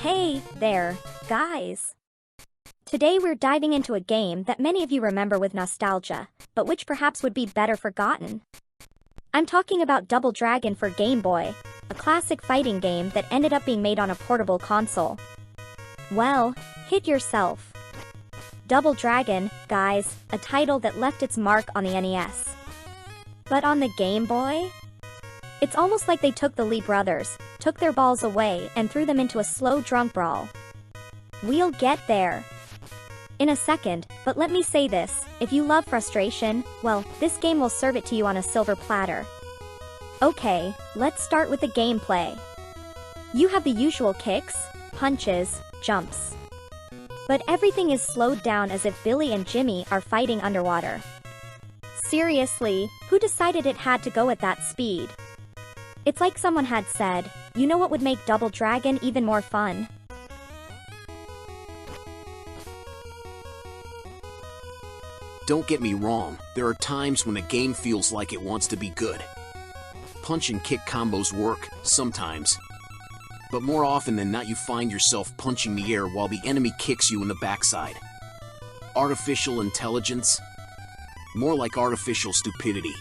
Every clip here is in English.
Hey there, guys. Today we're diving into a game that many of you remember with nostalgia, but which perhaps would be better forgotten. I'm talking about Double Dragon for Game Boy, a classic fighting game that ended up being made on a portable console. Well, hit yourself. Double Dragon, guys, a title that left its mark on the NES. But on the Game Boy? It's almost like they took the Lee brothers, took their balls away, and threw them into a slow drunk brawl. We'll get there in a second, but let me say this, if you love frustration, well, this game will serve it to you on a silver platter. Okay, let's start with the gameplay. You have the usual kicks, punches, jumps. But everything is slowed down as if Billy and Jimmy are fighting underwater. Seriously, who decided it had to go at that speed? It's like someone had said, you know what would make Double Dragon even more fun? Don't get me wrong, there are times when a game feels like it wants to be good. Punch and kick combos work, sometimes. But more often than not you find yourself punching the air while the enemy kicks you in the backside. Artificial intelligence? More like artificial stupidity.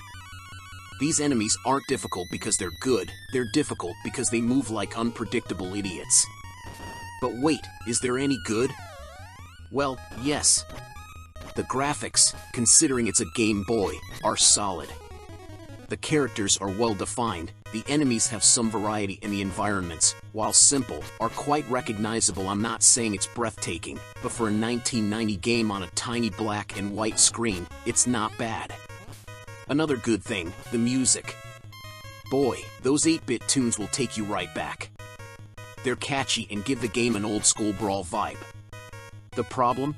These enemies aren't difficult because they're good, they're difficult because they move like unpredictable idiots. But wait, is there any good? Well, yes. The graphics, considering it's a Game Boy, are solid. The characters are well defined, the enemies have some variety in the environments, while simple, are quite recognizable. I'm not saying it's breathtaking, but for a 1990 game on a tiny black and white screen, it's not bad. Another good thing, the music. Boy, those 8-bit tunes will take you right back. They're catchy and give the game an old-school brawl vibe. The problem?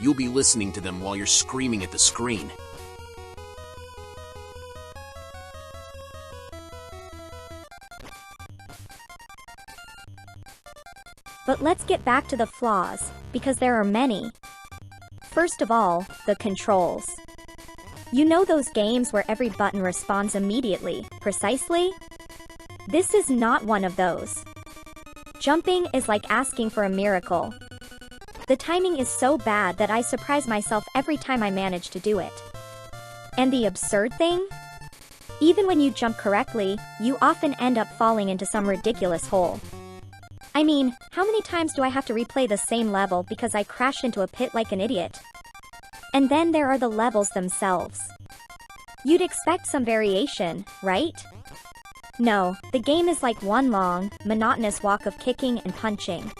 You'll be listening to them while you're screaming at the screen. But let's get back to the flaws, because there are many. First of all, the controls. You know those games where every button responds immediately, precisely? This is not one of those. Jumping is like asking for a miracle. The timing is so bad that I surprise myself every time I manage to do it. And the absurd thing? Even when you jump correctly, you often end up falling into some ridiculous hole. I mean, how many times do I have to replay the same level because I crashed into a pit like an idiot? And then there are the levels themselves. You'd expect some variation, right? No, the game is like one long, monotonous walk of kicking and punching.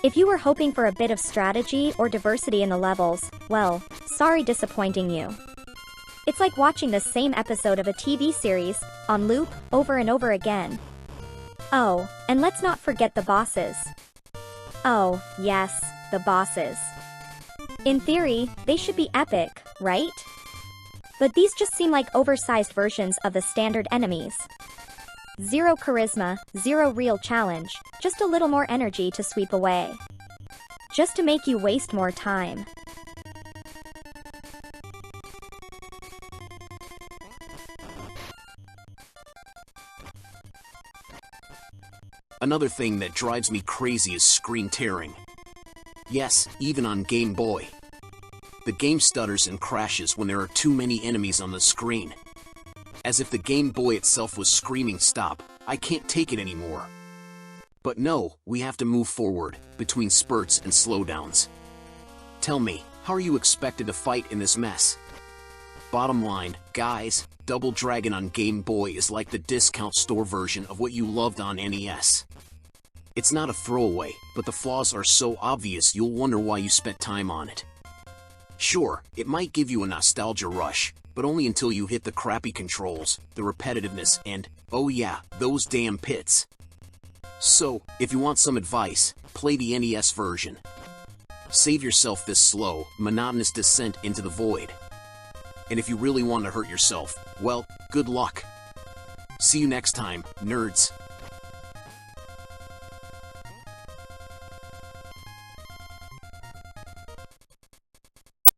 If you were hoping for a bit of strategy or diversity in the levels, well, sorry disappointing you. It's like watching the same episode of a TV series, on loop, over and over again. Oh, and let's not forget the bosses. Oh, yes, the bosses. In theory, they should be epic, right? But these just seem like oversized versions of the standard enemies. Zero charisma, zero real challenge, just a little more energy to sweep away. Just to make you waste more time. Another thing that drives me crazy is screen tearing. Yes, even on Game Boy. The game stutters and crashes when there are too many enemies on the screen. As if the Game Boy itself was screaming stop, I can't take it anymore. But no, we have to move forward, between spurts and slowdowns. Tell me, how are you expected to fight in this mess? Bottom line, guys, Double Dragon on Game Boy is like the discount store version of what you loved on NES. It's not a throwaway, but the flaws are so obvious you'll wonder why you spent time on it. Sure, it might give you a nostalgia rush, but only until you hit the crappy controls, the repetitiveness, and, oh yeah, those damn pits. So, if you want some advice, play the NES version. Save yourself this slow, monotonous descent into the void. And if you really want to hurt yourself, well, good luck. See you next time, nerds.